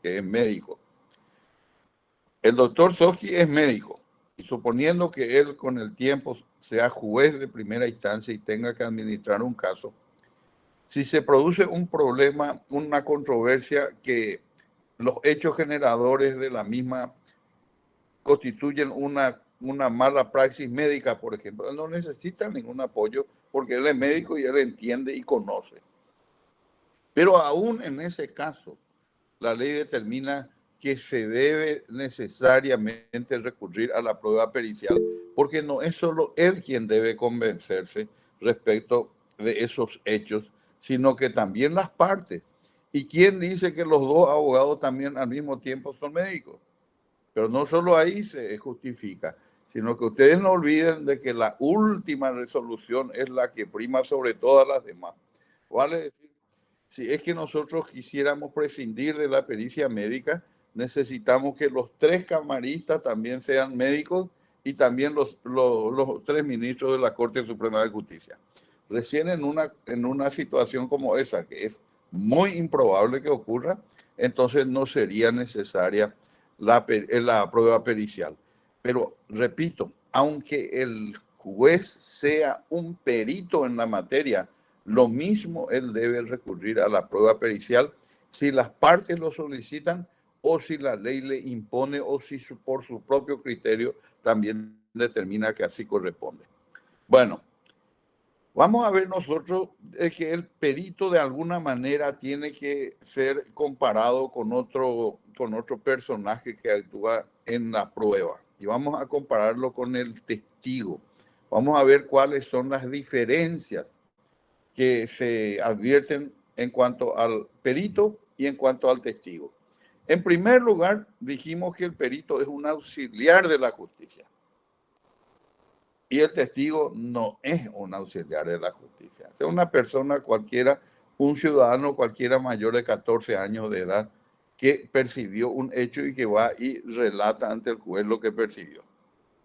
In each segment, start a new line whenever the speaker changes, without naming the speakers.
que es médico. El doctor Soski es médico, y suponiendo que él con el tiempo sea juez de primera instancia y tenga que administrar un caso, si se produce un problema, una controversia que los hechos generadores de la misma constituyen una mala praxis médica, por ejemplo, él no necesita ningún apoyo porque él es médico y él entiende y conoce. Pero aún en ese caso, la ley determina que se debe necesariamente recurrir a la prueba pericial, porque no es solo él quien debe convencerse respecto de esos hechos, sino que también las partes. ¿Y quién dice que los dos abogados también al mismo tiempo son médicos? Pero no solo ahí se justifica, sino que ustedes no olviden de que la última resolución es la que prima sobre todas las demás. Vale decir, si es que nosotros quisiéramos prescindir de la pericia médica, necesitamos que los tres camaristas también sean médicos y también los tres ministros de la Corte Suprema de Justicia. Recién en una situación como esa, que es muy improbable que ocurra, entonces no sería necesaria la prueba pericial. Pero repito, aunque el juez sea un perito en la materia, lo mismo él debe recurrir a la prueba pericial si las partes lo solicitan o si la ley le impone o si por su propio criterio también determina que así corresponde. Bueno, vamos a ver nosotros que el perito de alguna manera tiene que ser comparado con otro personaje que actúa en la prueba. Y vamos a compararlo con el testigo. Vamos a ver cuáles son las diferencias que se advierten en cuanto al perito y en cuanto al testigo. En primer lugar, dijimos que el perito es un auxiliar de la justicia. Y el testigo no es un auxiliar de la justicia. Es una persona cualquiera, un ciudadano cualquiera mayor de 14 años de edad que percibió un hecho y que va y relata ante el juez lo que percibió.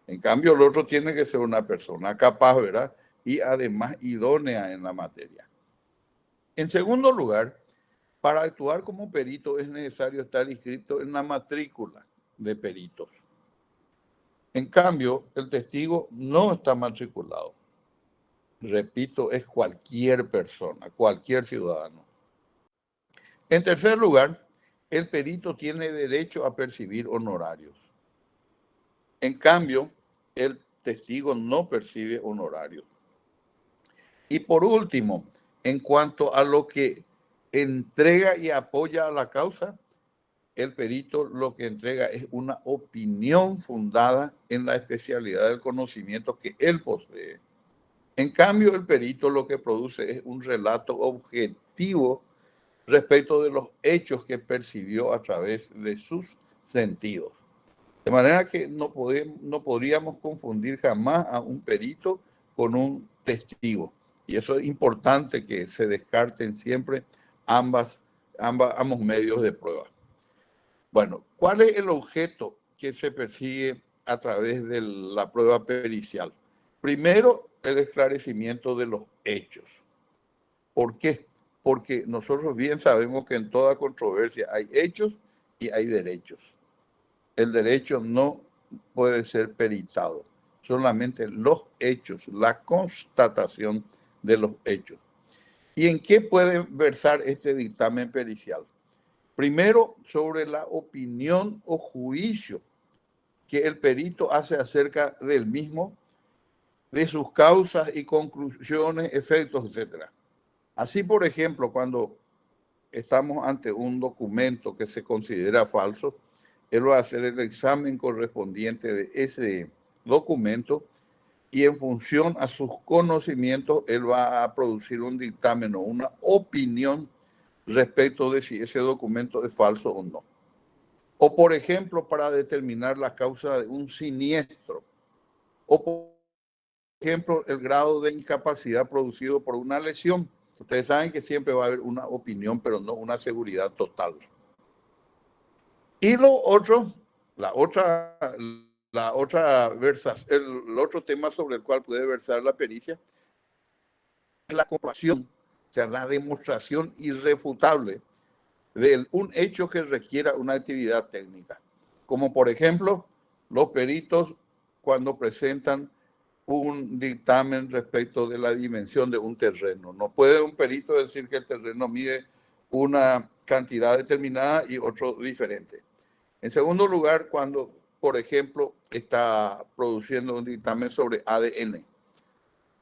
En cambio, el otro tiene que ser una persona capaz, ¿verdad? Y además idónea en la materia. En segundo lugar, para actuar como perito es necesario estar inscrito en la matrícula de peritos. En cambio, el testigo no está matriculado. Repito, es cualquier persona, cualquier ciudadano. En tercer lugar, el perito tiene derecho a percibir honorarios. En cambio, el testigo no percibe honorarios. Y por último, en cuanto a lo que entrega y apoya a la causa, el perito lo que entrega es una opinión fundada en la especialidad del conocimiento que él posee. En cambio, el perito lo que produce es un relato objetivo respecto de los hechos que percibió a través de sus sentidos. De manera que no podríamos confundir jamás a un perito con un testigo. Y eso es importante que se descarten siempre ambos medios de prueba. Bueno, ¿cuál es el objeto que se persigue a través de la prueba pericial? Primero, el esclarecimiento de los hechos. ¿Por qué? Porque nosotros bien sabemos que en toda controversia hay hechos y hay derechos. El derecho no puede ser peritado, solamente los hechos, la constatación de los hechos. ¿Y en qué puede versar este dictamen pericial? Primero, sobre la opinión o juicio que el perito hace acerca del mismo, de sus causas y conclusiones, efectos, etc. Así, por ejemplo, cuando estamos ante un documento que se considera falso, él va a hacer el examen correspondiente de ese documento y en función a sus conocimientos, él va a producir un dictamen o una opinión respecto de si ese documento es falso o no. O, por ejemplo, para determinar la causa de un siniestro. O, por ejemplo, el grado de incapacidad producido por una lesión. Ustedes saben que siempre va a haber una opinión, pero no una seguridad total. Y lo otro, el otro tema sobre el cual puede versar la pericia es la comprobación, o sea, la demostración irrefutable de un hecho que requiera una actividad técnica, como por ejemplo los peritos cuando presentan un dictamen respecto de la dimensión de un terreno. No puede un perito decir que el terreno mide una cantidad determinada y otro diferente. En segundo lugar, cuando, por ejemplo, está produciendo un dictamen sobre ADN.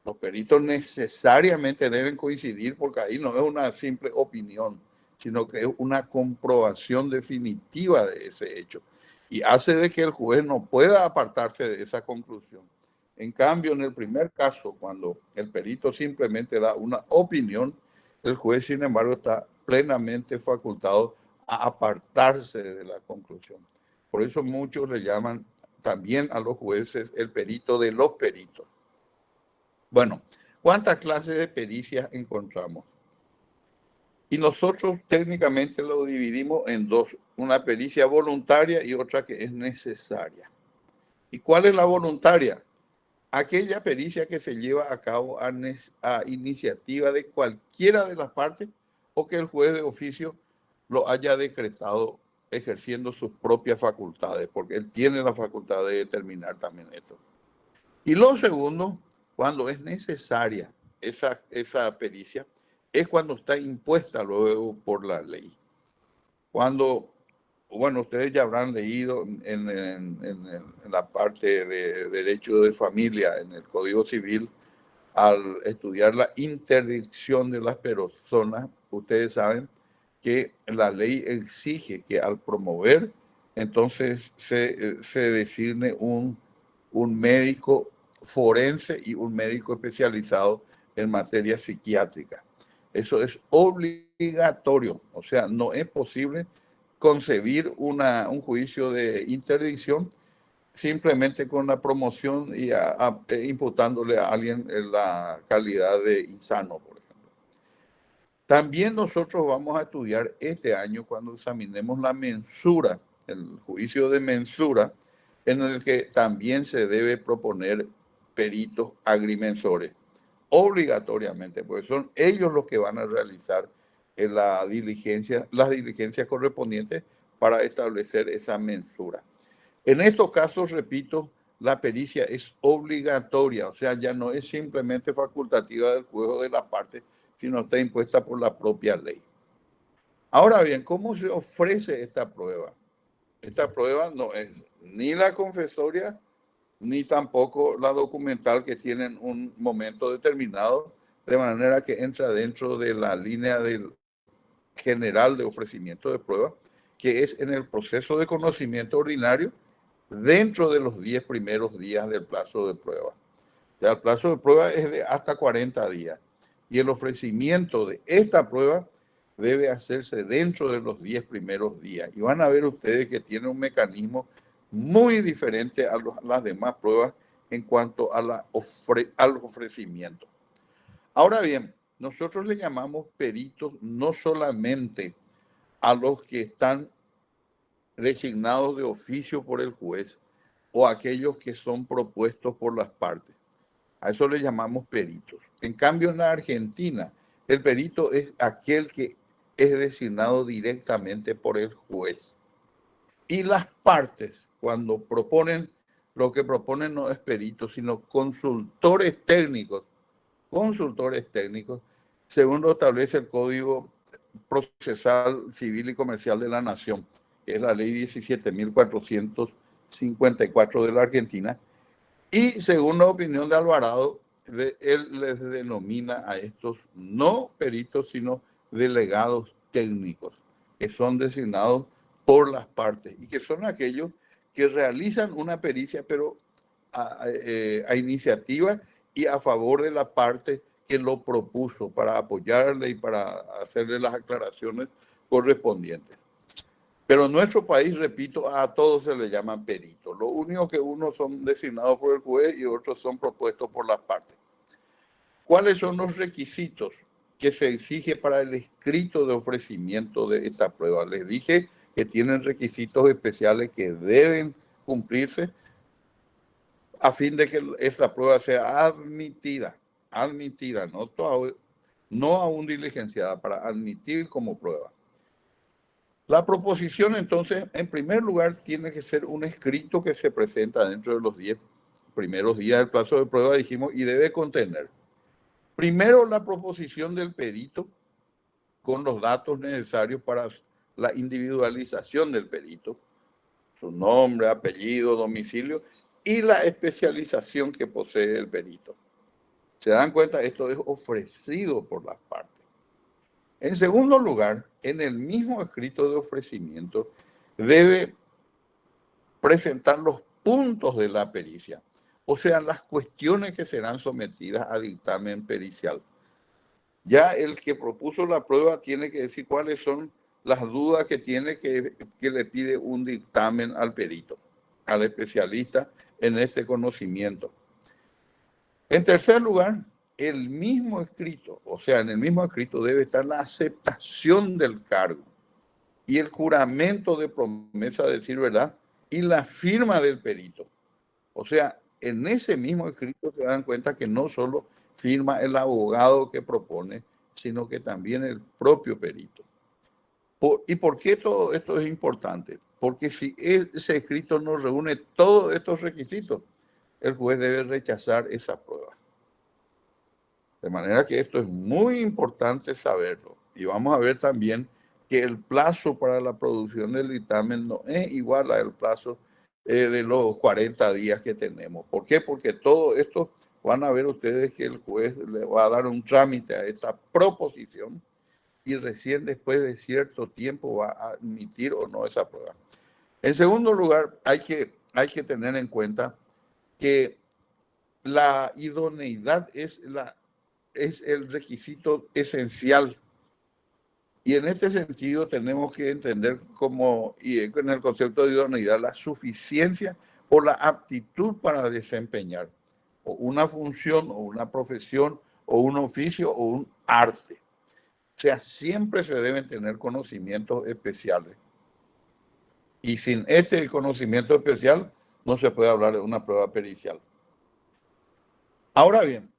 Los peritos necesariamente deben coincidir porque ahí no es una simple opinión, sino que es una comprobación definitiva de ese hecho. Y hace de que el juez no pueda apartarse de esa conclusión. En cambio, en el primer caso, cuando el perito simplemente da una opinión, el juez, sin embargo, está plenamente facultado a apartarse de la conclusión. Por eso muchos le llaman también a los jueces el perito de los peritos. Bueno, ¿cuántas clases de pericias encontramos? Y nosotros técnicamente lo dividimos en dos, una pericia voluntaria y otra que es necesaria. ¿Y cuál es la voluntaria? Aquella pericia que se lleva a cabo a iniciativa de cualquiera de las partes o que el juez de oficio lo haya decretado ejerciendo sus propias facultades, porque él tiene la facultad de determinar también esto. Y lo segundo, cuando es necesaria esa pericia, es cuando está impuesta luego por la ley. Cuando, bueno, ustedes ya habrán leído en la parte de derecho de familia, en el Código Civil, al estudiar la interdicción de las personas, ustedes saben que la ley exige que al promover, entonces se designe un médico forense y un médico especializado en materia psiquiátrica. Eso es obligatorio, o sea, no es posible concebir un juicio de interdicción simplemente con la promoción y imputándole a alguien la calidad de insano, por ejemplo. También nosotros vamos a estudiar este año cuando examinemos la mensura, el juicio de mensura, en el que también se debe proponer peritos agrimensores, obligatoriamente, porque son ellos los que van a realizar las diligencias correspondientes para establecer esa mensura. En estos casos, repito, la pericia es obligatoria, o sea, ya no es simplemente facultativa del juez o de la parte, sino está impuesta por la propia ley. Ahora bien, ¿cómo se ofrece esta prueba? Esta prueba no es ni la confesoria, ni tampoco la documental, que tienen un momento determinado, de manera que entra dentro de la línea del general de ofrecimiento de prueba, que es en el proceso de conocimiento ordinario, dentro de los 10 primeros días del plazo de prueba. Ya el plazo de prueba es de hasta 40 días y el ofrecimiento de esta prueba debe hacerse dentro de los 10 primeros días. Y van a ver ustedes que tiene un mecanismo muy diferente a las demás pruebas en cuanto a al ofrecimiento. Ahora bien, nosotros le llamamos peritos no solamente a los que están designados de oficio por el juez o aquellos que son propuestos por las partes. A eso le llamamos peritos. En cambio, en la Argentina, el perito es aquel que es designado directamente por el juez. Y las partes, cuando proponen, lo que proponen no es peritos, sino consultores técnicos, según lo establece el Código Procesal Civil y Comercial de la Nación, que es la ley 17.454 de la Argentina, y según la opinión de Alvarado, él les denomina a estos no peritos, sino delegados técnicos, que son designados por las partes y que son aquellos que realizan una pericia, pero a iniciativa y a favor de la parte que lo propuso, para apoyarle y para hacerle las aclaraciones correspondientes. Pero en nuestro país, repito, a todos se le llaman peritos. Lo único que unos son designados por el juez y otros son propuestos por las partes. ¿Cuáles son los requisitos que se exige para el escrito de ofrecimiento de esta prueba? Les dije que tienen requisitos especiales que deben cumplirse a fin de que esta prueba sea admitida, no aún diligenciada, para admitir como prueba. La proposición, entonces, en primer lugar, tiene que ser un escrito que se presenta dentro de los 10 primeros días del plazo de prueba, dijimos, y debe contener, primero, la proposición del perito con los datos necesarios para la individualización del perito, su nombre, apellido, domicilio y la especialización que posee el perito. ¿Se dan cuenta? Esto es ofrecido por las partes. En segundo lugar, en el mismo escrito de ofrecimiento debe presentar los puntos de la pericia, o sea, las cuestiones que serán sometidas a dictamen pericial. Ya el que propuso la prueba tiene que decir cuáles son las dudas que tiene que le pide un dictamen al perito, al especialista en este conocimiento. En tercer lugar, el mismo escrito, o sea, en el mismo escrito debe estar la aceptación del cargo y el juramento de promesa de decir verdad y la firma del perito. O sea, en ese mismo escrito se dan cuenta que no solo firma el abogado que propone, sino que también el propio perito. ¿Y por qué todo esto es importante? Porque si ese escrito no reúne todos estos requisitos, el juez debe rechazar esa prueba. De manera que esto es muy importante saberlo. Y vamos a ver también que el plazo para la producción del dictamen no es igual al plazo de los 40 días que tenemos. ¿Por qué? Porque todo esto van a ver ustedes que el juez le va a dar un trámite a esta proposición y recién después de cierto tiempo va a admitir o no esa prueba. En segundo lugar, hay que tener en cuenta que la idoneidad es el requisito esencial. Y en este sentido tenemos que entender como, y en el concepto de idoneidad, la suficiencia o la aptitud para desempeñar o una función o una profesión o un oficio o un arte. O sea, siempre se deben tener conocimientos especiales. Y sin este conocimiento especial no se puede hablar de una prueba pericial. Ahora bien,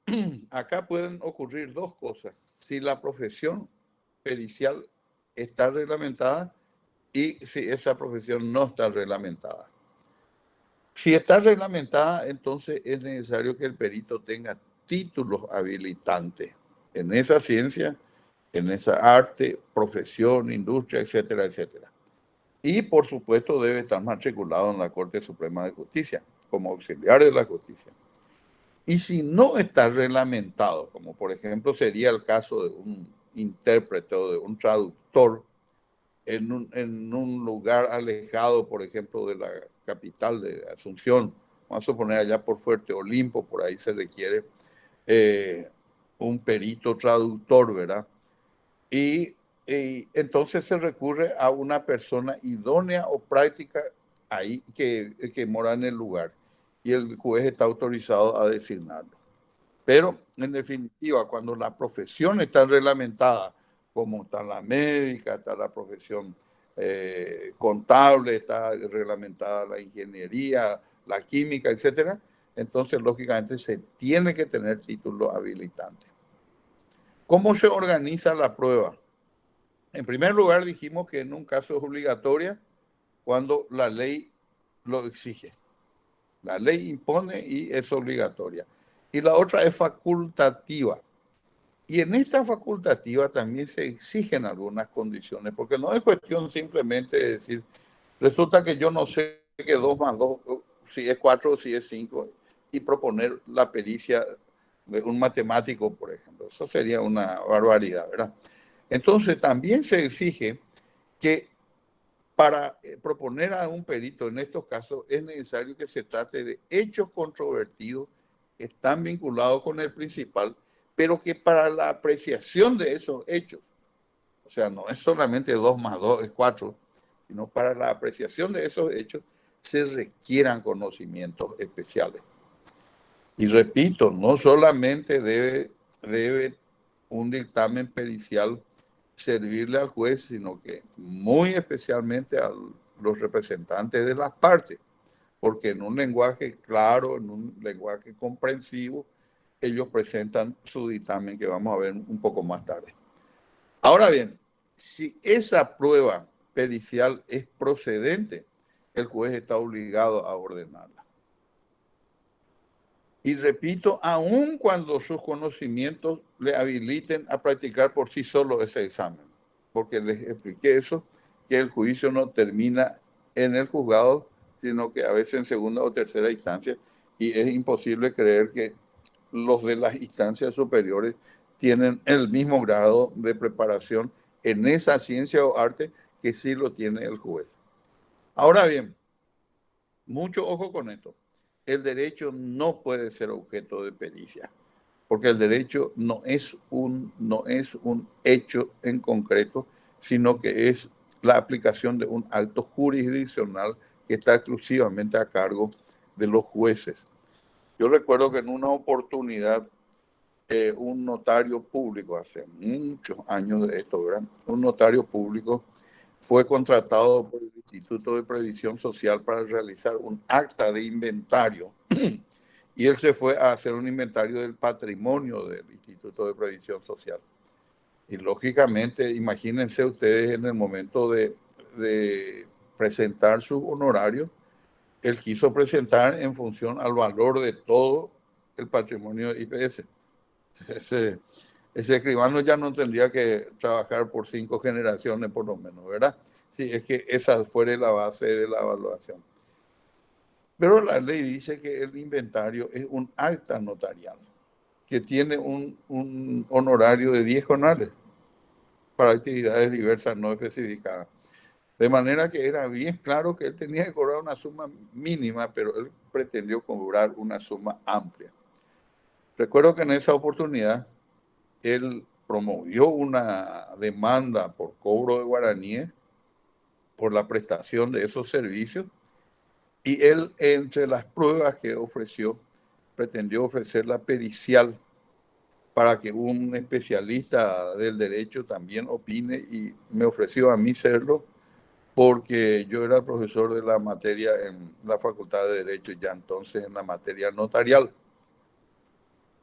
acá pueden ocurrir dos cosas. Si la profesión pericial está reglamentada y si esa profesión no está reglamentada. Si está reglamentada, entonces es necesario que el perito tenga títulos habilitantes en esa ciencia, en esa arte, profesión, industria, etcétera, etcétera. Y por supuesto debe estar matriculado en la Corte Suprema de Justicia como auxiliar de la justicia. Y si no está reglamentado, como por ejemplo sería el caso de un intérprete o de un traductor en un lugar alejado, por ejemplo, de la capital de Asunción, vamos a suponer allá por Fuerte Olimpo, por ahí se requiere un perito traductor, ¿verdad? Y entonces se recurre a una persona idónea o práctica ahí que mora en el lugar y el juez está autorizado a designarlo. Pero, en definitiva, cuando la profesión está reglamentada, como está la médica, está la profesión contable, está reglamentada la ingeniería, la química, etcétera, entonces, lógicamente, se tiene que tener título habilitante. ¿Cómo se organiza la prueba? En primer lugar, dijimos que en un caso es obligatoria cuando la ley lo exige. La ley impone y es obligatoria. Y la otra es facultativa. Y en esta facultativa también se exigen algunas condiciones, porque no es cuestión simplemente de decir, resulta que yo no sé que 2 más 2, si es 4 o si es 5, y proponer la pericia de un matemático, por ejemplo. Eso sería una barbaridad, ¿verdad? Entonces también se exige que para proponer a un perito en estos casos es necesario que se trate de hechos controvertidos que están vinculados con el principal, pero que para la apreciación de esos hechos, o sea, no es solamente 2 más 2 es 4, sino para la apreciación de esos hechos se requieran conocimientos especiales. Y repito, no solamente debe un dictamen pericial servirle al juez, sino que muy especialmente a los representantes de las partes, porque en un lenguaje claro, en un lenguaje comprensivo, ellos presentan su dictamen que vamos a ver un poco más tarde. Ahora bien, si esa prueba pericial es procedente, el juez está obligado a ordenarla. Y repito, aun cuando sus conocimientos le habiliten a practicar por sí solo ese examen, porque les expliqué eso, que el juicio no termina en el juzgado, sino que a veces en segunda o tercera instancia, y es imposible creer que los de las instancias superiores tienen el mismo grado de preparación en esa ciencia o arte que sí lo tiene el juez. Ahora bien, mucho ojo con esto. El derecho no puede ser objeto de pericia, porque el derecho no es un hecho en concreto, sino que es la aplicación de un acto jurisdiccional que está exclusivamente a cargo de los jueces. Yo recuerdo que en una oportunidad un notario público, hace muchos años de esto, ¿verdad? Un notario público fue contratado por el Instituto de Previsión Social para realizar un acta de inventario y él se fue a hacer un inventario del patrimonio del Instituto de Previsión Social. Y lógicamente, imagínense ustedes en el momento de presentar su honorario, él quiso presentar en función al valor de todo el patrimonio de IPS. Ese, ese escribano ya no tendría que trabajar por 5 generaciones por lo menos, ¿verdad? Sí, es que esa fuera la base de la evaluación. Pero la ley dice que el inventario es un acta notarial, que tiene un honorario de 10 jornales para actividades diversas no especificadas. De manera que era bien claro que él tenía que cobrar una suma mínima, pero él pretendió cobrar una suma amplia. Recuerdo que en esa oportunidad él promovió una demanda por cobro de guaraníes por la prestación de esos servicios y él, entre las pruebas que ofreció, pretendió ofrecer la pericial para que un especialista del derecho también opine y me ofreció a mí serlo porque yo era profesor de la materia en la Facultad de Derecho ya entonces en la materia notarial.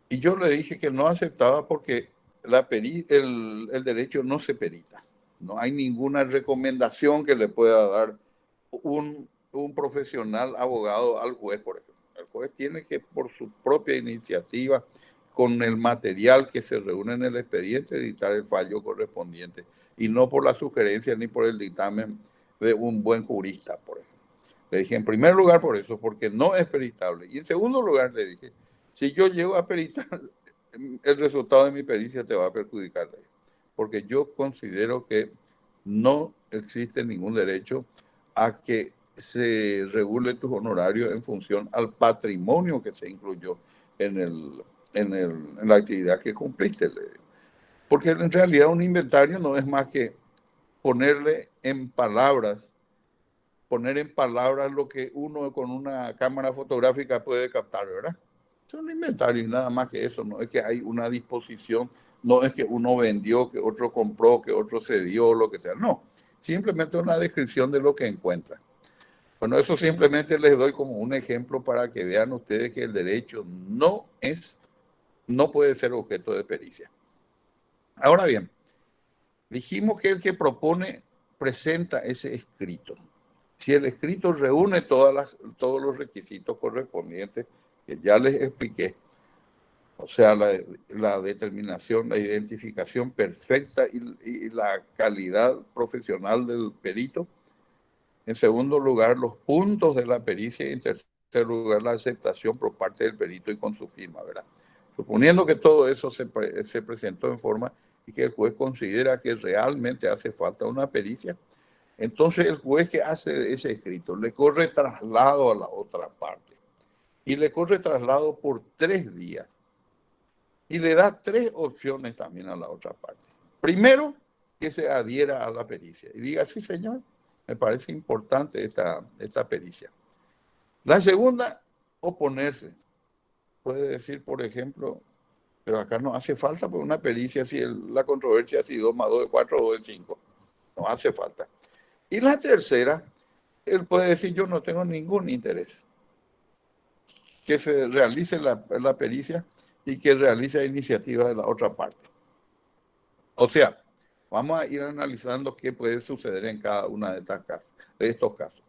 Y yo le dije que no aceptaba porque el derecho no se perita. No hay ninguna recomendación que le pueda dar un profesional abogado al juez, por ejemplo. El juez tiene que, por su propia iniciativa, con el material que se reúne en el expediente, dictar el fallo correspondiente y no por la sugerencia ni por el dictamen de un buen jurista, por ejemplo. Le dije, en primer lugar, por eso, porque no es peritable. Y en segundo lugar, le dije, si yo llego a peritar, el resultado de mi pericia te va a perjudicar. Porque yo considero que no existe ningún derecho a que se regule tus honorarios en función al patrimonio que se incluyó en la actividad que cumpliste. Porque en realidad un inventario no es más que poner en palabras lo que uno con una cámara fotográfica puede captar, ¿verdad? Es un inventario y nada más que eso, no es que hay una disposición, no es que uno vendió, que otro compró, que otro cedió, lo que sea, no, simplemente una descripción de lo que encuentra. Bueno, eso simplemente les doy como un ejemplo para que vean ustedes que el derecho no puede ser objeto de pericia. Ahora bien, dijimos que el que propone presenta ese escrito. Si el escrito reúne todos los requisitos correspondientes que ya les expliqué, o sea, la determinación, la identificación perfecta y la calidad profesional del perito. En segundo lugar, los puntos de la pericia y en tercer lugar, la aceptación por parte del perito y con su firma, ¿verdad? Suponiendo que todo eso se presentó en forma y que el juez considera que realmente hace falta una pericia, entonces el juez que hace ese escrito le corre traslado a la otra parte y le corre traslado por 3 días y le da 3 opciones también a la otra parte. Primero, que se adhiera a la pericia y diga, sí señor, me parece importante esta pericia. La segunda, oponerse. Puede decir, por ejemplo, pero acá no hace falta por una pericia si la controversia ha sido 2 más 2 es 4 o 2 es 5. No hace falta. Y la tercera, él puede decir, yo no tengo ningún interés que se realice la pericia y que realice la iniciativa de la otra parte. O sea, Vamos a ir analizando qué puede suceder en cada una de estos casos.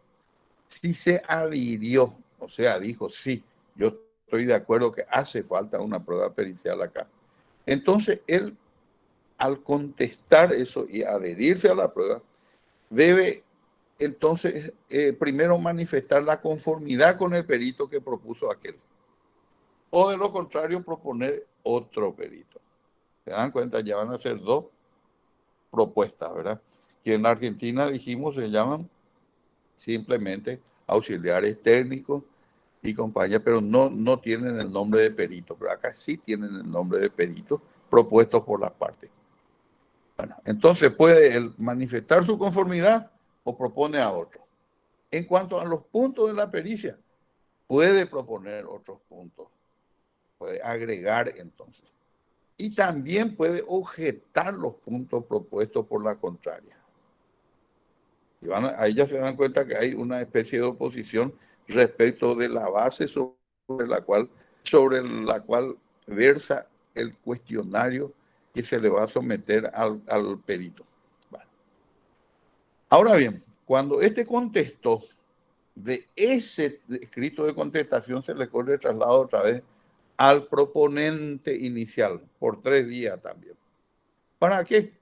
Si se adhirió, o sea, dijo, sí, yo estoy de acuerdo que hace falta una prueba pericial acá. Entonces, él, al contestar eso y adherirse a la prueba, debe entonces primero manifestar la conformidad con el perito que propuso aquel. O de lo contrario, proponer otro perito. ¿Se dan cuenta? Ya van a ser dos propuestas, ¿verdad? Que en la Argentina dijimos se llaman simplemente auxiliares técnicos y compañía, pero no tienen el nombre de perito. Pero acá sí tienen el nombre de perito propuestos por las partes. Bueno, entonces puede él manifestar su conformidad o propone a otro. En cuanto a los puntos de la pericia, puede proponer otros puntos, puede agregar entonces. Y también puede objetar los puntos propuestos por la contraria. Y ahí ya se dan cuenta que hay una especie de oposición respecto de la base sobre la cual versa el cuestionario que se le va a someter al perito. Bueno. Ahora bien, cuando este contestó, de ese escrito de contestación se le corre el traslado otra vez al proponente inicial por 3 días también. ¿Para qué?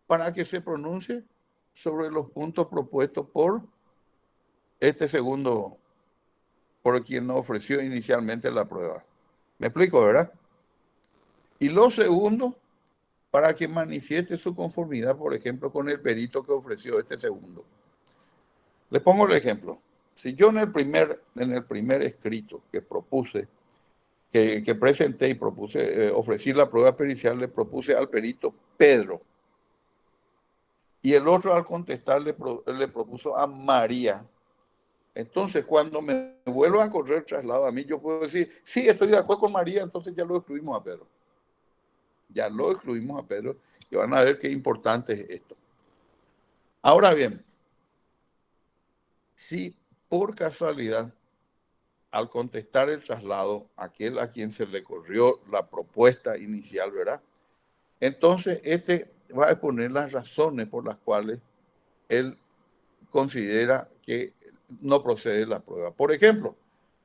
Para que se pronuncie sobre los puntos propuestos por este segundo, por quien nos ofreció inicialmente la prueba. ¿Me explico, verdad? Y lo segundo, para que manifieste su conformidad, por ejemplo, con el perito que ofreció este segundo. Les pongo el ejemplo. Si yo en el primer escrito que propuse, que presenté y propuse, ofrecí la prueba pericial, le propuse al perito Pedro. Y el otro al contestar le propuso a María. Entonces, cuando me vuelvo a correr traslado a mí, yo puedo decir, sí, estoy de acuerdo con María, entonces ya lo excluimos a Pedro. Ya lo excluimos a Pedro y van a ver qué importante es esto. Ahora bien, si por casualidad, al contestar el traslado, aquel a quien se le corrió la propuesta inicial, ¿verdad? Entonces, este va a exponer las razones por las cuales él considera que no procede la prueba. Por ejemplo,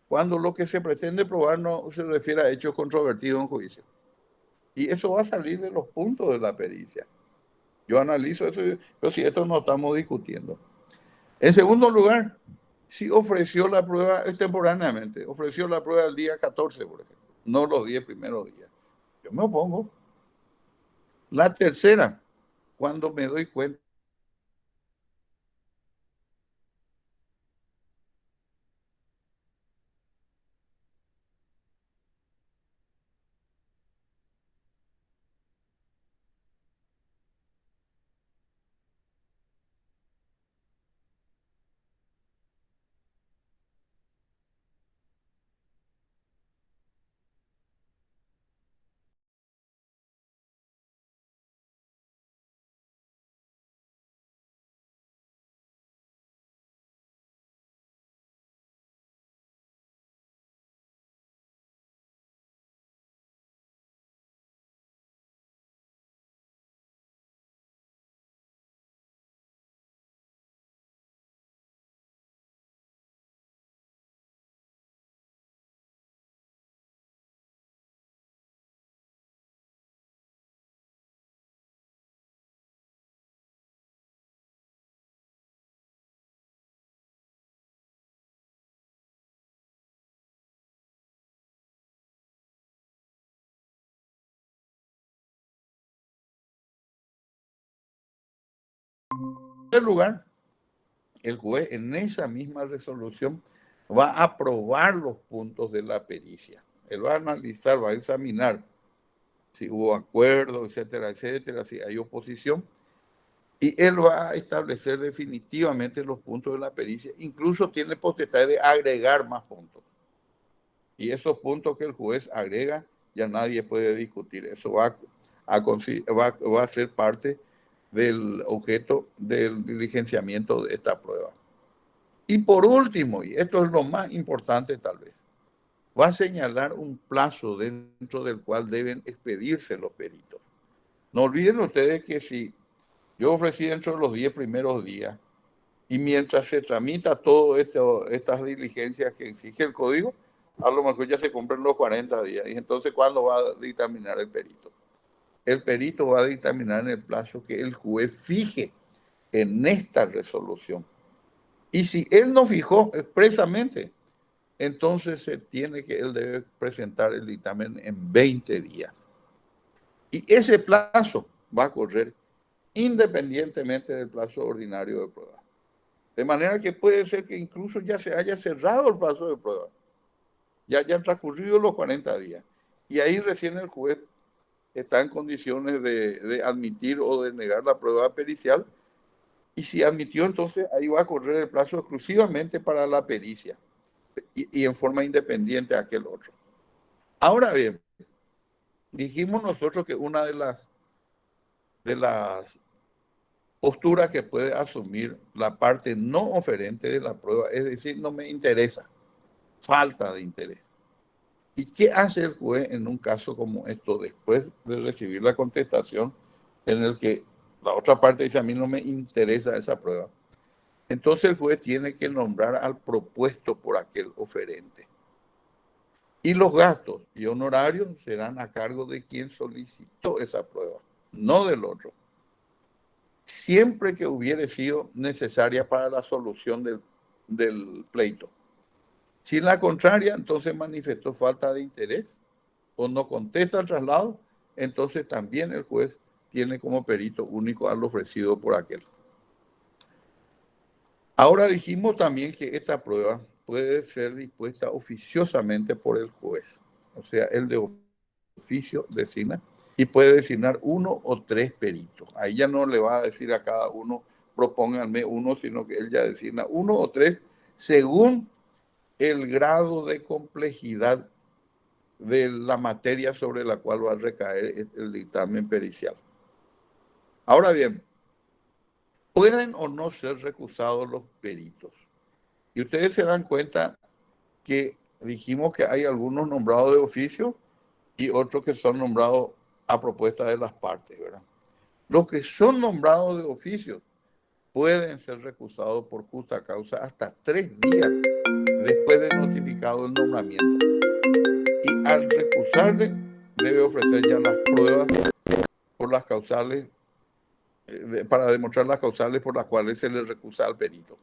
cuando lo que se pretende probar no se refiere a hechos controvertidos en juicio. Y eso va a salir de los puntos de la pericia. Yo analizo eso, pero si esto no estamos discutiendo. En segundo lugar, si ofreció la prueba extemporáneamente, ofreció la prueba el día 14, por ejemplo, no los 10 primeros días. Yo me opongo. La tercera, cuando me doy cuenta en primer lugar, el juez en esa misma resolución va a aprobar los puntos de la pericia. Él va a analizar, va a examinar si hubo acuerdo, etcétera, etcétera, si hay oposición, y él va a establecer definitivamente los puntos de la pericia. Incluso tiene potestad de agregar más puntos. Y esos puntos que el juez agrega, ya nadie puede discutir. Eso va a ser parte del objeto del diligenciamiento de esta prueba. Y por último, y esto es lo más importante tal vez, va a señalar un plazo dentro del cual deben expedirse los peritos. No olviden ustedes que si Yo ofrecí dentro de los 10 primeros días y mientras se tramita todo estas diligencias que exige el código, a lo mejor ya se cumplen los 40 días. Y entonces, ¿cuándo va a dictaminar el perito? El perito va a dictaminar en el plazo que el juez fije en esta resolución. Y si él no fijó expresamente, entonces él debe presentar el dictamen en 20 días. Y ese plazo va a correr independientemente del plazo ordinario de prueba. De manera que puede ser que incluso ya se haya cerrado el plazo de prueba. Ya han transcurrido los 40 días. Y ahí recién el juez está en condiciones de admitir o de negar la prueba pericial. Y si admitió, entonces ahí va a correr el plazo exclusivamente para la pericia y en forma independiente a aquel otro. Ahora bien, dijimos nosotros que una de las posturas que puede asumir la parte no oferente de la prueba es decir, no me interesa, falta de interés. ¿Y qué hace el juez en un caso como esto después de recibir la contestación en el que la otra parte dice a mí no me interesa esa prueba? Entonces el juez tiene que nombrar al propuesto por aquel oferente. Y los gastos y honorarios serán a cargo de quien solicitó esa prueba, no del otro. Siempre que hubiere sido necesaria para la solución del pleito. Si en la contraria, entonces manifestó falta de interés o no contesta el traslado, entonces también el juez tiene como perito único al ofrecido por aquel. Ahora dijimos también que esta prueba puede ser dispuesta oficiosamente por el juez. O sea, el de oficio designa y puede designar 1 o 3 peritos. Ahí ya no le va a decir a cada uno, propónganme uno, sino que él ya designa 1 o 3 según el grado de complejidad de la materia sobre la cual va a recaer el dictamen pericial. Ahora bien, pueden o no ser recusados los peritos. Y ustedes se dan cuenta que dijimos que hay algunos nombrados de oficio y otros que son nombrados a propuesta de las partes, ¿verdad? Los que son nombrados de oficio pueden ser recusados por justa causa hasta 3 días después de notificado el nombramiento. Y al recusarle, debe ofrecer ya las pruebas por las causales, para demostrar las causales por las cuales se le recusa al perito.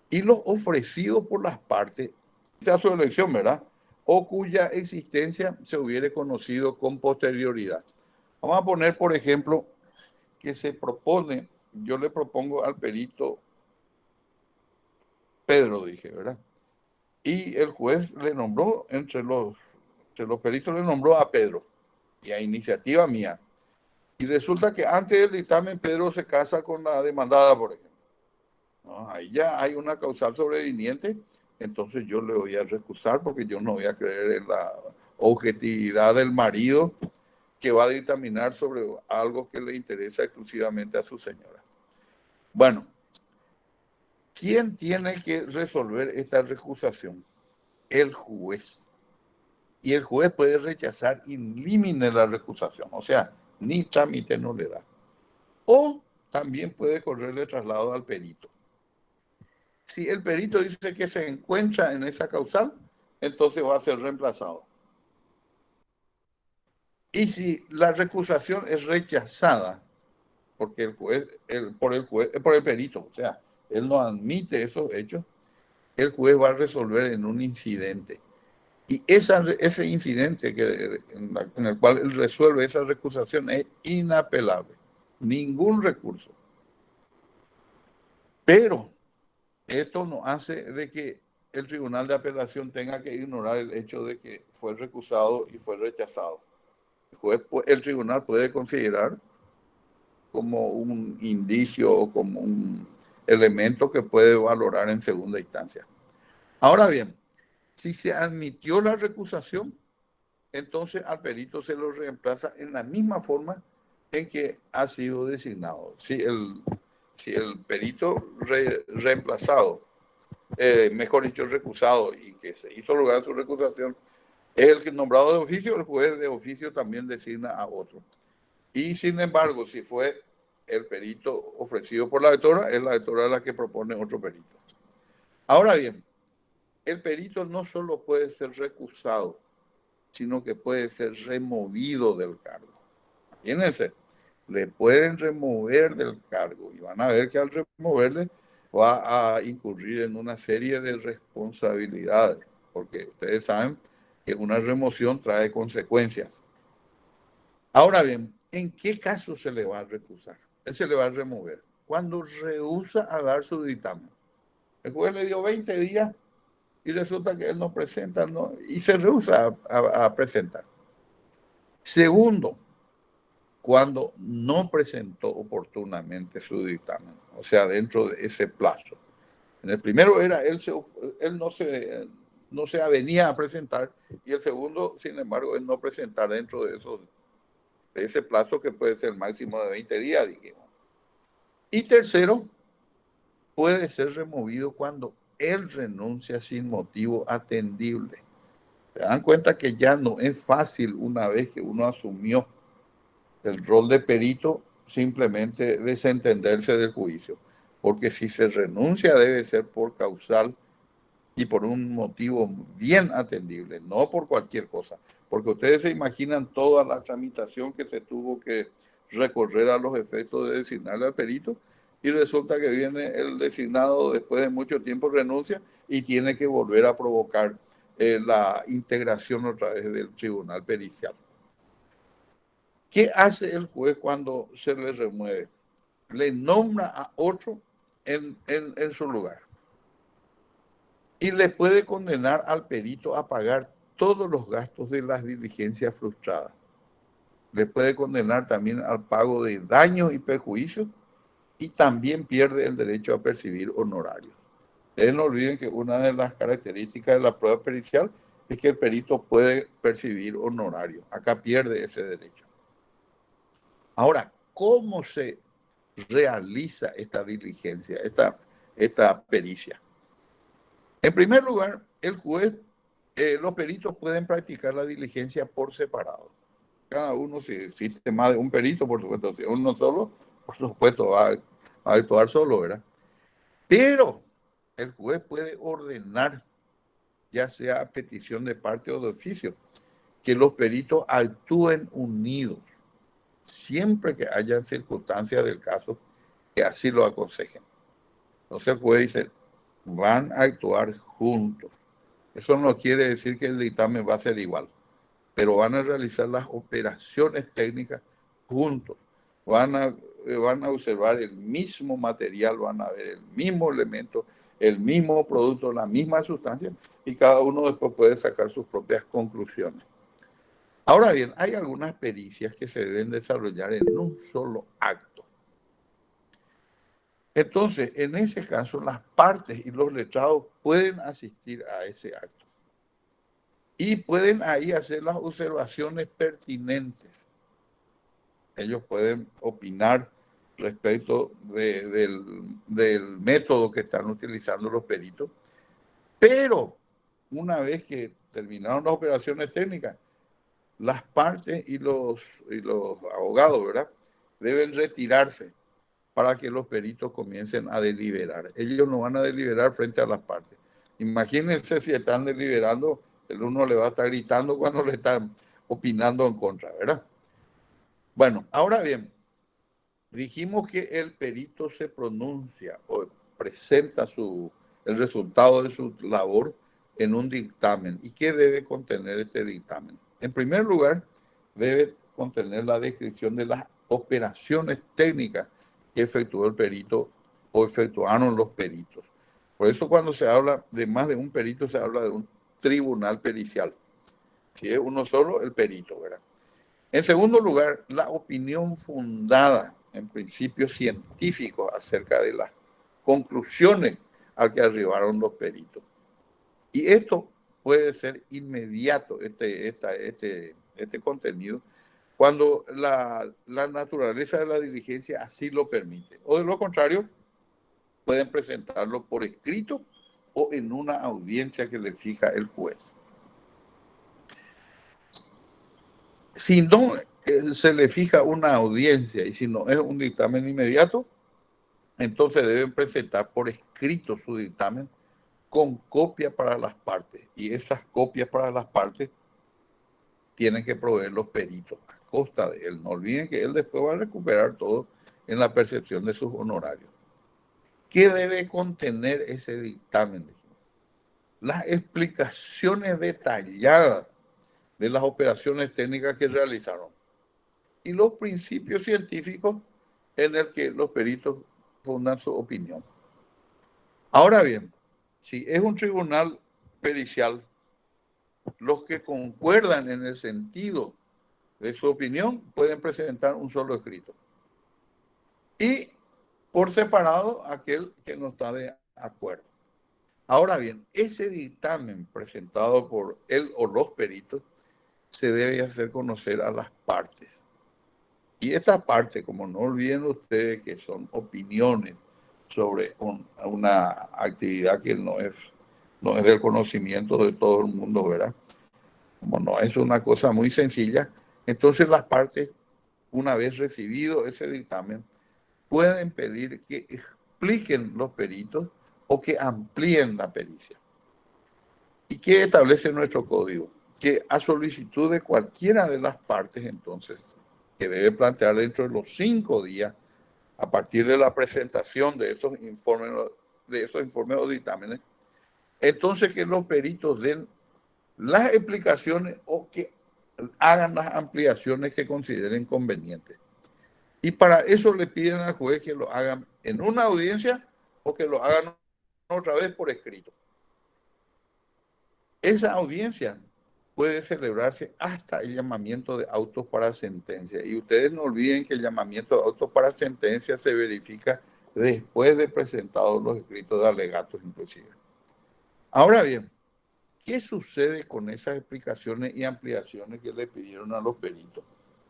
Y los ofrecidos por las partes, sea su elección, ¿verdad? O cuya existencia se hubiere conocido con posterioridad. Vamos a poner, por ejemplo, que se propone, yo le propongo al perito Pedro, dije, ¿verdad? Y el juez le nombró, entre los peritos le nombró a Pedro, y a iniciativa mía. Y resulta que antes del dictamen Pedro se casa con la demandada, por ejemplo. No, ahí ya hay una causal sobreviniente, entonces yo le voy a recusar porque yo no voy a creer en la objetividad del marido que va a dictaminar sobre algo que le interesa exclusivamente a su señora. Bueno, ¿quién tiene que resolver esta recusación? El juez. Y el juez puede rechazar in limine la recusación, o sea, ni trámite no le da. O también puede correrle traslado al perito. Si el perito dice que se encuentra en esa causal, entonces va a ser reemplazado. Y si la recusación es rechazada porque por el perito, o sea, él no admite esos hechos, el juez va a resolver en un incidente. Y ese incidente en el cual él resuelve esa recusación es inapelable. Ningún recurso. Pero esto no hace de que el tribunal de apelación tenga que ignorar el hecho de que fue recusado y fue rechazado. El tribunal puede considerar como un indicio o como un elemento que puede valorar en segunda instancia. Ahora bien, si se admitió la recusación, entonces al perito se lo reemplaza en la misma forma en que ha sido designado. Si el perito reemplazado, mejor dicho, recusado y que se hizo lugar su recusación, es el que nombrado de oficio, el juez de oficio también designa a otro. Y sin embargo, si fue el perito ofrecido por la doctora, es la doctora la que propone otro perito. Ahora bien, el perito no solo puede ser recusado, sino que puede ser removido del cargo. Imagínense, le pueden remover del cargo y van a ver que al removerle va a incurrir en una serie de responsabilidades, porque ustedes saben que una remoción trae consecuencias. Ahora bien, ¿en qué caso se le va a recusar? Él se le va a remover cuando rehúsa a dar su dictamen. El juez le dio 20 días y resulta que él no presenta, ¿no? Y se rehúsa a presentar. Segundo, cuando no presentó oportunamente su dictamen, o sea, dentro de ese plazo. En el primero era él no se avenía a presentar, y el segundo, sin embargo, él no presentar dentro de ese plazo que puede ser máximo de 20 días, dijimos. Y tercero, puede ser removido cuando él renuncia sin motivo atendible. Se dan cuenta que ya no es fácil, una vez que uno asumió el rol de perito, simplemente desentenderse del juicio, porque si se renuncia debe ser por causal y por un motivo bien atendible, no por cualquier cosa, porque ustedes se imaginan toda la tramitación que se tuvo que recorrer a los efectos de designarle al perito, y resulta que viene el designado después de mucho tiempo, renuncia y tiene que volver a provocar la integración otra vez del tribunal pericial. ¿Qué hace el juez cuando se le remueve? Le nombra a otro en su lugar y le puede condenar al perito a pagar todos los gastos de las diligencias frustradas. Le puede condenar también al pago de daños y perjuicios, y también pierde el derecho a percibir honorarios. Ustedes no olviden que una de las características de la prueba pericial es que el perito puede percibir honorarios. Acá pierde ese derecho. Ahora, ¿cómo se realiza esta diligencia, esta pericia? En primer lugar, el juez, los peritos pueden practicar la diligencia por separado. Cada uno, si existe más de un perito, por supuesto, si uno solo, por supuesto, va a actuar solo, ¿verdad? Pero el juez puede ordenar, ya sea a petición de parte o de oficio, que los peritos actúen unidos, siempre que haya circunstancias del caso que así lo aconsejen. Entonces el juez dice, van a actuar juntos. Eso no quiere decir que el dictamen va a ser igual, pero van a realizar las operaciones técnicas juntos. Van a observar el mismo material, van a ver el mismo elemento, el mismo producto, la misma sustancia, y cada uno después puede sacar sus propias conclusiones. Ahora bien, hay algunas pericias que se deben desarrollar en un solo acto. Entonces, en ese caso, las partes y los letrados pueden asistir a ese acto y pueden ahí hacer las observaciones pertinentes. Ellos pueden opinar respecto del método que están utilizando los peritos, pero una vez que terminaron las operaciones técnicas, las partes y los abogados, ¿verdad?, deben retirarse para que los peritos comiencen a deliberar. Ellos no van a deliberar frente a las partes. Imagínense si están deliberando, el uno le va a estar gritando cuando le están opinando en contra, ¿verdad? Bueno, ahora bien, dijimos que el perito se pronuncia o presenta el resultado de su labor en un dictamen. ¿Y qué debe contener ese dictamen? En primer lugar, debe contener la descripción de las operaciones técnicas que efectuó el perito o efectuaron los peritos. Por eso cuando se habla de más de un perito, se habla de un tribunal pericial. Si es uno solo, el perito, ¿verdad? En segundo lugar, la opinión fundada en principios científicos acerca de las conclusiones a que arribaron los peritos. Y esto puede ser inmediato, este contenido, cuando la naturaleza de la diligencia así lo permite. O de lo contrario, pueden presentarlo por escrito o en una audiencia que le fija el juez. Si no se le fija una audiencia y si no es un dictamen inmediato, entonces deben presentar por escrito su dictamen con copia para las partes. Y esas copias para las partes tienen que proveer los peritos a costa de él. No olviden que él después va a recuperar todo en la percepción de sus honorarios. ¿Qué debe contener ese dictamen? Las explicaciones detalladas de las operaciones técnicas que realizaron y los principios científicos en el que los peritos fundan su opinión. Ahora bien, si es un tribunal pericial, los que concuerdan en el sentido de su opinión pueden presentar un solo escrito. Y por separado, aquel que no está de acuerdo. Ahora bien, ese dictamen presentado por él o los peritos se debe hacer conocer a las partes. Y esta parte, como no olviden ustedes que son opiniones sobre una actividad que no es del conocimiento de todo el mundo, ¿verdad? Como no es una cosa muy sencilla, entonces las partes, una vez recibido ese dictamen, pueden pedir que expliquen los peritos o que amplíen la pericia. ¿Y qué establece nuestro código? Que a solicitud de cualquiera de las partes, entonces, que debe plantear dentro de los 5 días, a partir de la presentación de esos informes o dictámenes, entonces que los peritos den las explicaciones o que hagan las ampliaciones que consideren convenientes. Y para eso le piden al juez que lo hagan en una audiencia o que lo hagan otra vez por escrito. Esa audiencia puede celebrarse hasta el llamamiento de autos para sentencia. Y ustedes no olviden que el llamamiento de autos para sentencia se verifica después de presentados los escritos de alegatos inclusive. Ahora bien, ¿qué sucede con esas explicaciones y ampliaciones que le pidieron a los peritos?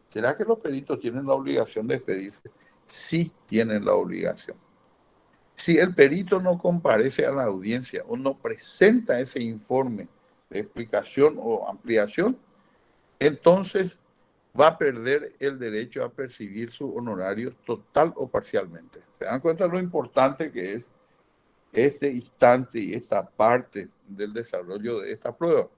¿Será que los peritos tienen la obligación de expedirse? Sí tienen la obligación. Si el perito no comparece a la audiencia o no presenta ese informe de explicación o ampliación, entonces va a perder el derecho a percibir sus honorarios total o parcialmente. ¿Se dan cuenta lo importante que es este instante y esta parte del desarrollo de esta prueba?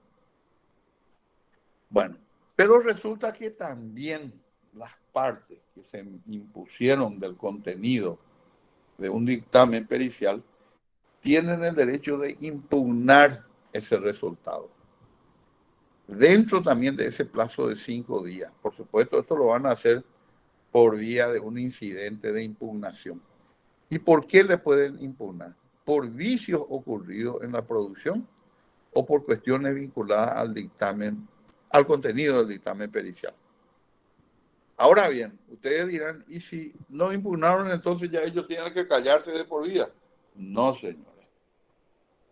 Bueno, pero resulta que también las partes que se impusieron del contenido de un dictamen pericial tienen el derecho de impugnar ese resultado. Dentro también de ese plazo de 5 días. Por supuesto, esto lo van a hacer por vía de un incidente de impugnación. ¿Y por qué le pueden impugnar? Por vicios ocurridos en la producción o por cuestiones vinculadas al dictamen, al contenido del dictamen pericial. Ahora bien, ustedes dirán, ¿y si no impugnaron, entonces ya ellos tienen que callarse de por vida? No, señores.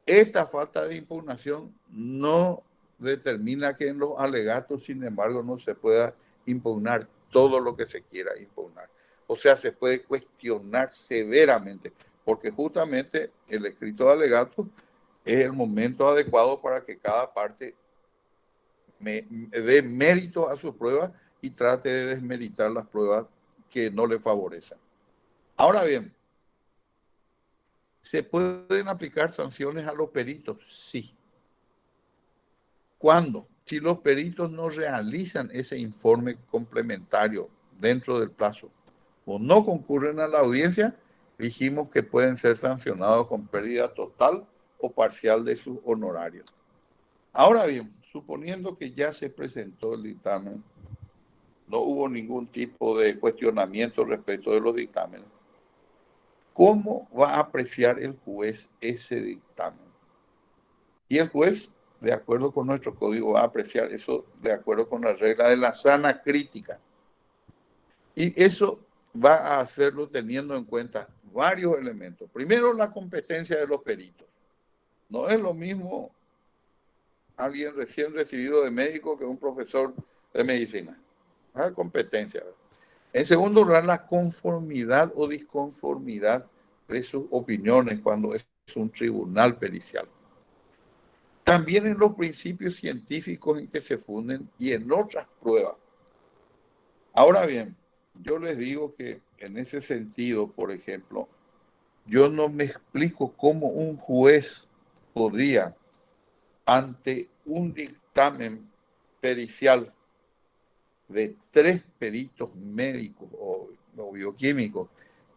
Esta falta de impugnación no determina que en los alegatos, sin embargo, no se pueda impugnar todo lo que se quiera impugnar. O sea, se puede cuestionar severamente, porque justamente el escrito de alegatos es el momento adecuado para que cada parte dé mérito a sus pruebas y trate de desmeritar las pruebas que no le favorecen. Ahora bien, ¿se pueden aplicar sanciones a los peritos? Sí. ¿Cuándo? Si los peritos no realizan ese informe complementario dentro del plazo o no concurren a la audiencia, dijimos que pueden ser sancionados con pérdida total o parcial de sus honorarios. Ahora bien, suponiendo que ya se presentó el dictamen, no hubo ningún tipo de cuestionamiento respecto de los dictámenes, ¿cómo va a apreciar el juez ese dictamen? Y el juez, de acuerdo con nuestro código, va a apreciar eso de acuerdo con la regla de la sana crítica. Y eso va a hacerlo teniendo en cuenta varios elementos. Primero, la competencia de los peritos. No es lo mismo alguien recién recibido de médico que un profesor de medicina. Hay competencia. En segundo lugar, la conformidad o disconformidad de sus opiniones cuando es un tribunal pericial. También en los principios científicos en que se funden y en otras pruebas. Ahora bien, yo les digo que en ese sentido, por ejemplo, yo no me explico cómo un juez podría, ante un dictamen pericial de 3 peritos médicos o bioquímicos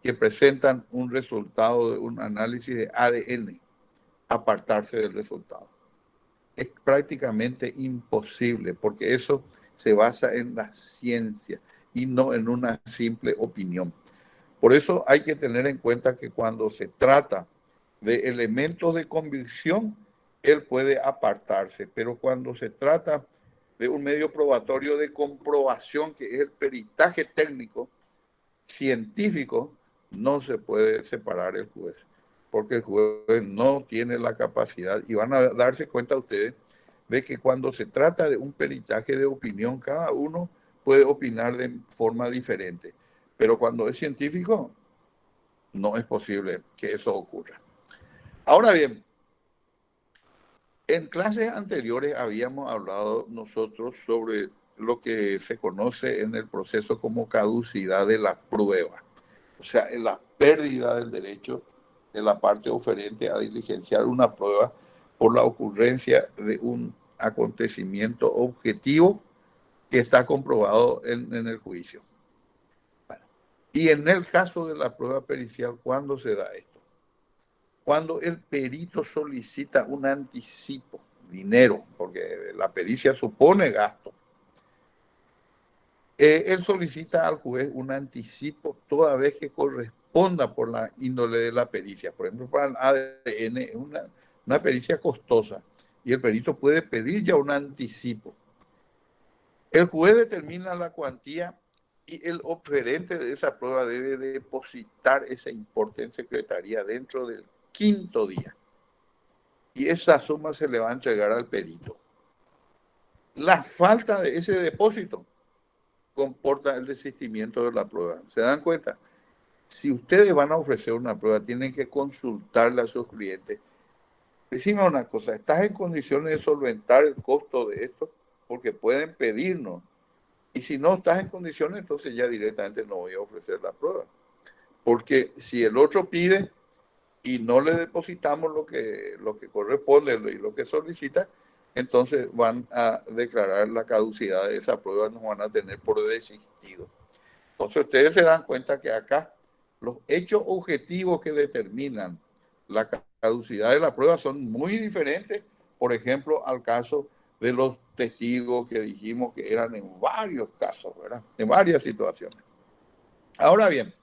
que presentan un resultado de un análisis de ADN, apartarse del resultado. Es prácticamente imposible porque eso se basa en la ciencia y no en una simple opinión. Por eso hay que tener en cuenta que cuando se trata de elementos de convicción, él puede apartarse, pero cuando se trata de un medio probatorio de comprobación, que es el peritaje técnico, científico, no se puede separar el juez, porque el juez no tiene la capacidad, y van a darse cuenta ustedes de que cuando se trata de un peritaje de opinión, cada uno puede opinar de forma diferente, pero cuando es científico, no es posible que eso ocurra. Ahora bien, en clases anteriores habíamos hablado nosotros sobre lo que se conoce en el proceso como caducidad de la prueba, o sea, en la pérdida del derecho de la parte oferente a diligenciar una prueba por la ocurrencia de un acontecimiento objetivo que está comprobado en el juicio. Bueno, y en el caso de la prueba pericial, ¿cuándo se da esto? Cuando el perito solicita un anticipo, dinero, porque la pericia supone gasto, él solicita al juez un anticipo toda vez que corresponda por la índole de la pericia. Por ejemplo, para el ADN es una pericia costosa y el perito puede pedir ya un anticipo. El juez determina la cuantía y el oferente de esa prueba debe depositar ese importe en secretaría dentro del 5.º día. Y esa suma se le va a entregar al perito. La falta de ese depósito comporta el desistimiento de la prueba. ¿Se dan cuenta? Si ustedes van a ofrecer una prueba, tienen que consultarle a sus clientes. Decime una cosa, ¿estás en condiciones de solventar el costo de esto? Porque pueden pedirnos. Y si no estás en condiciones, entonces ya directamente no voy a ofrecer la prueba. Porque si el otro pide y no le depositamos lo que corresponde y lo que solicita, entonces van a declarar la caducidad de esa prueba, nos van a tener por desistido. Entonces ustedes se dan cuenta que acá los hechos objetivos que determinan la caducidad de la prueba son muy diferentes, por ejemplo, al caso de los testigos que dijimos que eran en varios casos, ¿verdad? En varias situaciones. Ahora bien,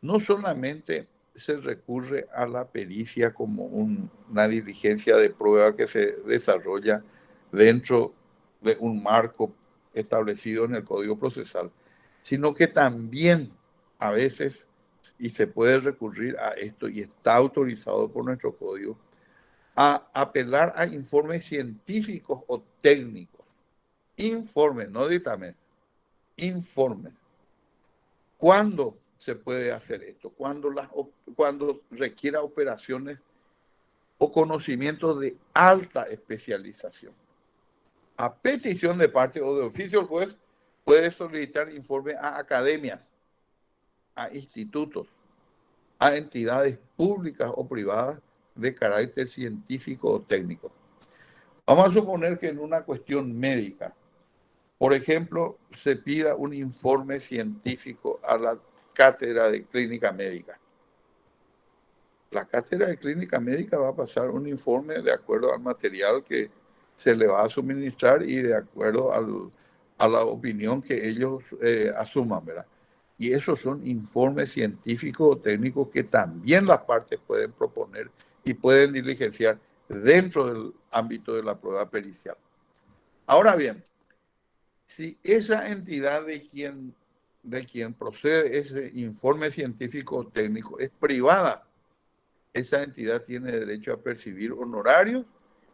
no solamente se recurre a la pericia como una diligencia de prueba que se desarrolla dentro de un marco establecido en el Código Procesal, sino que también a veces, y se puede recurrir a esto, y está autorizado por nuestro código, a apelar a informes científicos o técnicos. Informes, no dictamen, informes. ¿Cuándo se puede hacer esto? Cuando requiera operaciones o conocimientos de alta especialización. A petición de parte o de oficio, el juez puede solicitar informe a academias, a institutos, a entidades públicas o privadas de carácter científico o técnico. Vamos a suponer que en una cuestión médica, por ejemplo, se pida un informe científico a la cátedra de clínica médica. La cátedra de clínica médica va a pasar un informe de acuerdo al material que se le va a suministrar y de acuerdo a la opinión que ellos asuman, ¿verdad? Y esos son informes científicos o técnicos que también las partes pueden proponer y pueden diligenciar dentro del ámbito de la prueba pericial. Ahora bien, si esa entidad de quien procede ese informe científico o técnico es privada, esa entidad tiene derecho a percibir honorarios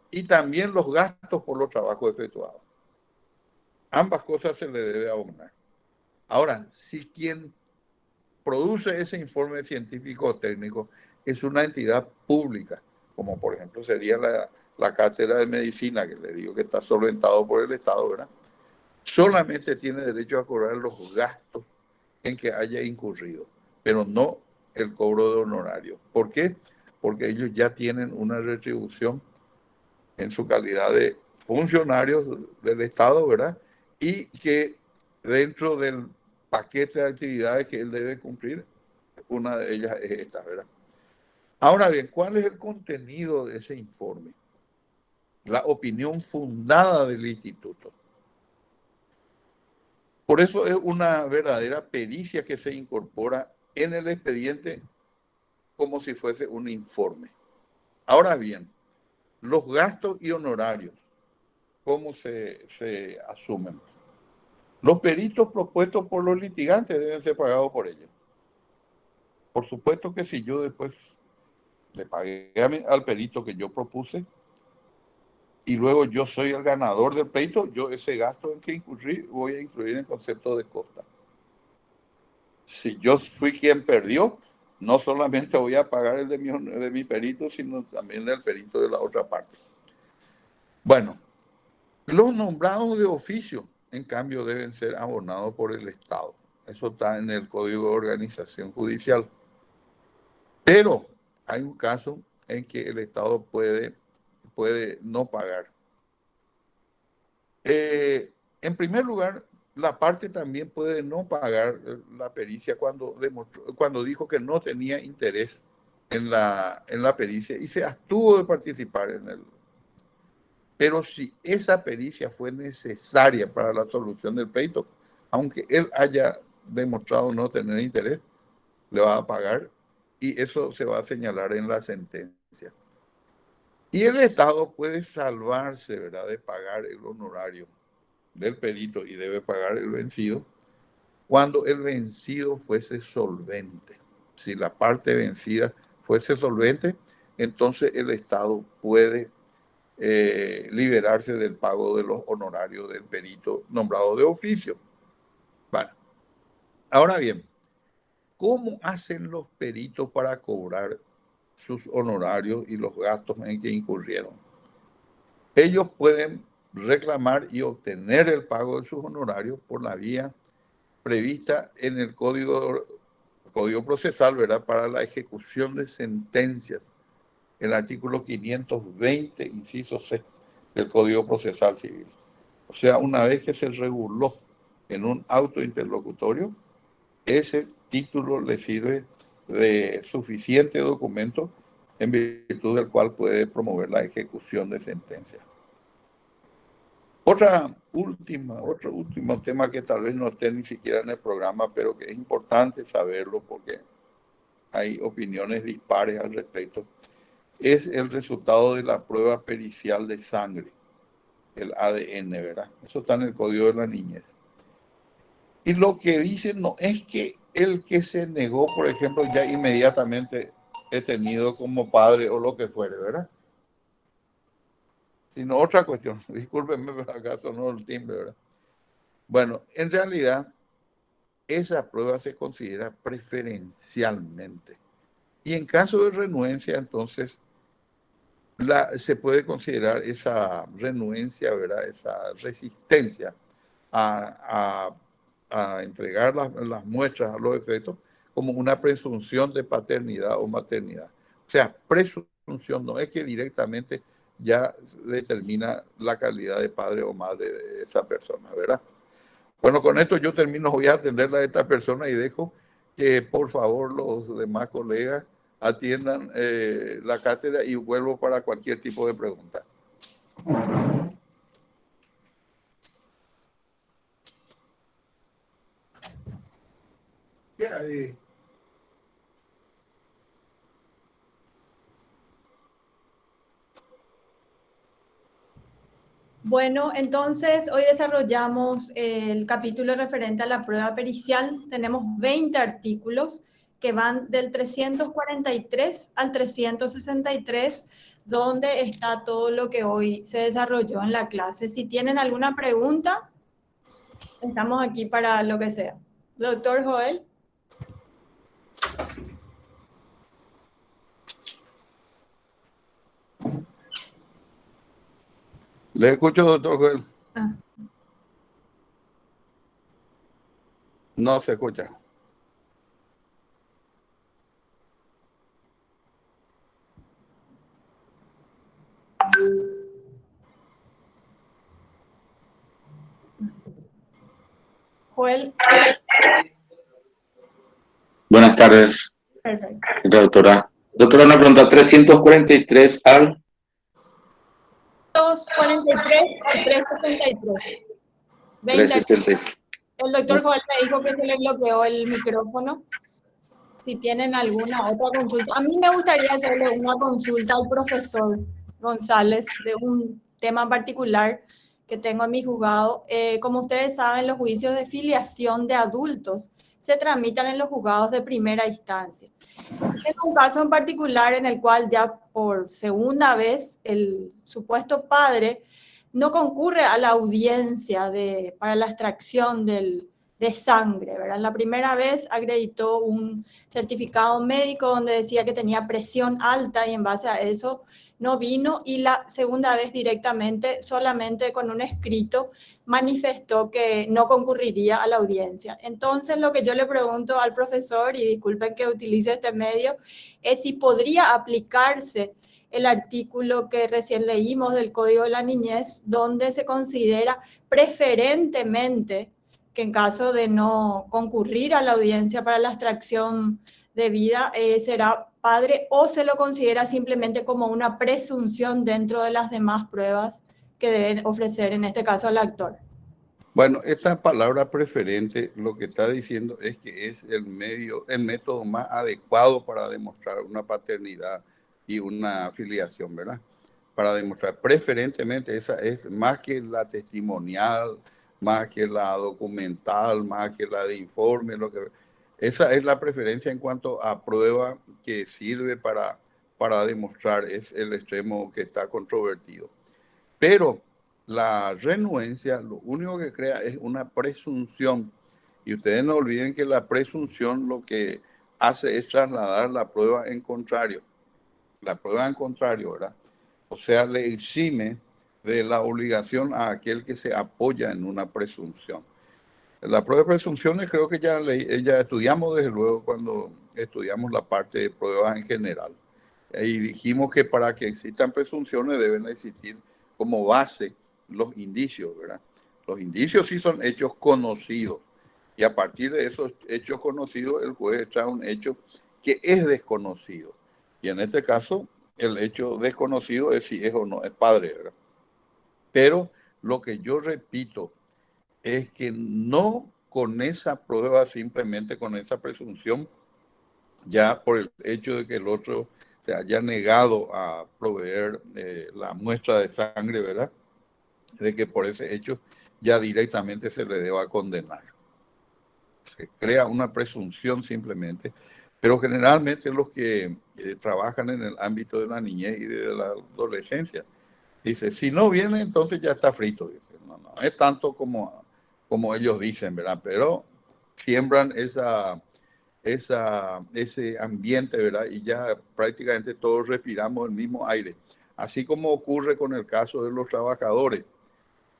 y también los gastos por los trabajos efectuados. Ambas cosas se le debe abonar. Ahora, si quien produce ese informe científico o técnico es una entidad pública, como por ejemplo sería la cátedra de medicina, que le digo que está solventado por el Estado, ¿verdad? solamente tiene derecho a cobrar los gastos en que haya incurrido, pero no el cobro de honorario. ¿Por qué? Porque ellos ya tienen una retribución en su calidad de funcionarios del Estado, ¿verdad? Y que dentro del paquete de actividades que él debe cumplir, una de ellas es esta, ¿verdad? Ahora bien, ¿cuál es el contenido de ese informe? La opinión fundada del instituto. Por eso es una verdadera pericia que se incorpora en el expediente como si fuese un informe. Ahora bien, los gastos y honorarios, ¿cómo se asumen? Los peritos propuestos por los litigantes deben ser pagados por ellos. Por supuesto que si yo después le pagué al perito que yo propuse y luego yo soy el ganador del pleito, yo ese gasto en que incurrí voy a incluir en el concepto de costa. Si yo fui quien perdió, no solamente voy a pagar el de mi perito, sino también del perito de la otra parte. Bueno, los nombrados de oficio, en cambio, deben ser abonados por el Estado. Eso está en el Código de Organización Judicial. Pero hay un caso en que el Estado puede no pagar. En primer lugar, la parte también puede no pagar la pericia cuando dijo que no tenía interés en la pericia y se abstuvo de participar en él. Pero si esa pericia fue necesaria para la solución del pleito, aunque él haya demostrado no tener interés, le va a pagar y eso se va a señalar en la sentencia. Y el Estado puede salvarse, ¿verdad?, de pagar el honorario del perito y debe pagar el vencido cuando el vencido fuese solvente. Si la parte vencida fuese solvente, entonces el Estado puede liberarse del pago de los honorarios del perito nombrado de oficio. Bueno, ahora bien, ¿cómo hacen los peritos para cobrar sus honorarios y los gastos en que incurrieron? Ellos pueden reclamar y obtener el pago de sus honorarios por la vía prevista en el Código Procesal, ¿verdad?, para la ejecución de sentencias, el artículo 520, inciso C, del Código Procesal Civil. O sea, una vez que se reguló en un auto interlocutorio, ese título le sirve de suficiente documento en virtud del cual puede promover la ejecución de sentencia. Otro último tema que tal vez no esté ni siquiera en el programa, pero que es importante saberlo porque hay opiniones dispares al respecto, es el resultado de la prueba pericial de sangre, el ADN, ¿verdad? Eso está en el Código de la Niñez. Y lo que dicen no es que el que se negó, por ejemplo, ya inmediatamente es tenido como padre o lo que fuere, ¿verdad? Sino otra cuestión. Discúlpenme, pero acá sonó el timbre, ¿verdad? Bueno, en realidad, esa prueba se considera preferencialmente. Y en caso de renuencia, entonces, se puede considerar esa renuencia, ¿verdad?, esa resistencia a entregar las muestras a los efectos como una presunción de paternidad o maternidad. O sea, presunción no es que directamente ya determina la calidad de padre o madre de esa persona, ¿verdad? Bueno, con esto yo termino, voy a atenderla a esta persona y dejo que por favor los demás colegas atiendan la cátedra y vuelvo para cualquier tipo de pregunta. ¿Qué hay?
Bueno, entonces hoy desarrollamos el capítulo referente a la prueba pericial. Tenemos 20 artículos que van del 343 al 363, donde está todo lo que hoy se desarrolló en la clase. Si tienen alguna pregunta, estamos aquí para lo que sea. Doctor Joel.
Le escucho, doctor Joel.
Ah.
No se escucha.
Joel.
Buenas tardes.
Perfecto.
Doctora. Doctora, una pregunta. 343 al
243 al 363.
363.
El doctor Joel me dijo que se le bloqueó el micrófono. Si tienen alguna otra consulta. A mí me gustaría hacerle una consulta al profesor González de un tema en particular que tengo en mi juzgado. Como ustedes saben, los juicios de filiación de adultos se tramitan en los juzgados de primera instancia. Tengo un caso en particular en el cual ya por segunda vez el supuesto padre no concurre a la audiencia para la extracción de sangre, ¿verdad? La primera vez acreditó un certificado médico donde decía que tenía presión alta y en base a eso no vino, y la segunda vez directamente, solamente con un escrito, manifestó que no concurriría a la audiencia. Entonces, lo que yo le pregunto al profesor, y disculpen que utilice este medio, es si podría aplicarse el artículo que recién leímos del Código de la Niñez, donde se considera preferentemente que en caso de no concurrir a la audiencia para la extracción de vida, será padre, o se lo considera simplemente como una presunción dentro de las demás pruebas que deben ofrecer, en este caso, al actor.
Bueno, esta palabra preferente lo que está diciendo es que es el método más adecuado para demostrar una paternidad y una filiación, ¿verdad? Para demostrar preferentemente, esa es más que la testimonial, más que la documental, más que la de informe, esa es la preferencia en cuanto a prueba que sirve para demostrar, es el extremo que está controvertido. Pero la renuencia lo único que crea es una presunción. Y ustedes no olviden que la presunción lo que hace es trasladar la prueba en contrario. La prueba en contrario, ¿verdad? O sea, le exime de la obligación a aquel que se apoya en una presunción. La prueba de presunciones creo que ya estudiamos desde luego cuando estudiamos la parte de pruebas en general. Y dijimos que para que existan presunciones deben existir como base los indicios, ¿verdad? Los indicios sí son hechos conocidos. Y a partir de esos hechos conocidos, el juez trae un hecho que es desconocido. Y en este caso, el hecho desconocido es si es o no es padre, ¿verdad? Pero lo que yo repito es que no con esa prueba, simplemente con esa presunción, ya por el hecho de que el otro se haya negado a proveer la muestra de sangre, ¿verdad? De que por ese hecho ya directamente se le deba condenar. Se crea una presunción simplemente, pero generalmente los que trabajan en el ámbito de la niñez y de la adolescencia, dice, si no viene, entonces ya está frito. Dice, no es tanto como ellos dicen, ¿verdad? Pero siembran ese ambiente, ¿verdad? Y ya prácticamente todos respiramos el mismo aire. Así como ocurre con el caso de los trabajadores,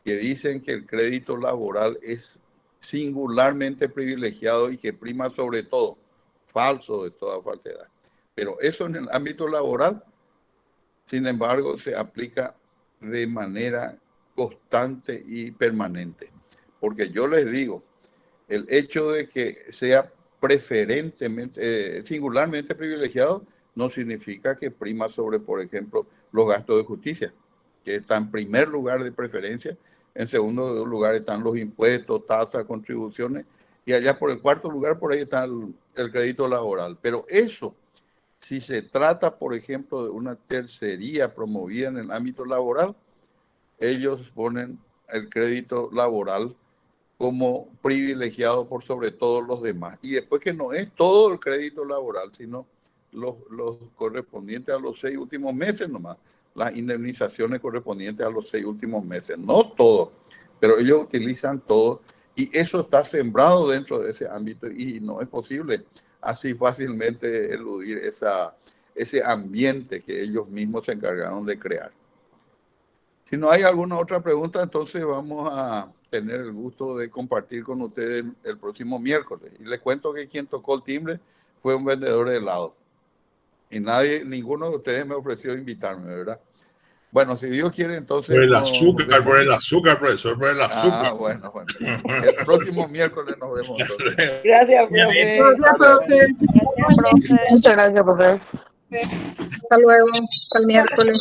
que dicen que el crédito laboral es singularmente privilegiado y que prima sobre todo. Falso de toda falsedad. Pero eso en el ámbito laboral, sin embargo, se aplica de manera constante y permanente. Porque yo les digo, el hecho de que sea preferentemente, singularmente privilegiado, no significa que prima sobre, por ejemplo, los gastos de justicia, que está en primer lugar de preferencia. En segundo lugar están los impuestos, tasas, contribuciones, y allá por el cuarto lugar, por ahí está el crédito laboral. Pero eso, si se trata, por ejemplo, de una tercería promovida en el ámbito laboral, ellos ponen el crédito laboral como privilegiado por sobre todos los demás. Y después que no es todo el crédito laboral, sino los correspondientes a los 6 últimos meses nomás, las indemnizaciones correspondientes a los 6 últimos meses, no todo, pero ellos utilizan todo y eso está sembrado dentro de ese ámbito y no es posible así fácilmente eludir ese ambiente que ellos mismos se encargaron de crear. Si no hay alguna otra pregunta, entonces vamos a tener el gusto de compartir con ustedes el próximo miércoles. Y les cuento que quien tocó el timbre fue un vendedor de helado. Y ninguno de ustedes me ofreció invitarme, ¿verdad? Bueno, si Dios quiere, entonces...
Por el azúcar, profesor, por el azúcar.
Ah, bueno. El próximo miércoles nos vemos entonces.
Gracias, profe.
Gracias, profe.
Gracias, profe.
Muchas gracias, profe.
Hasta luego. Hasta el miércoles.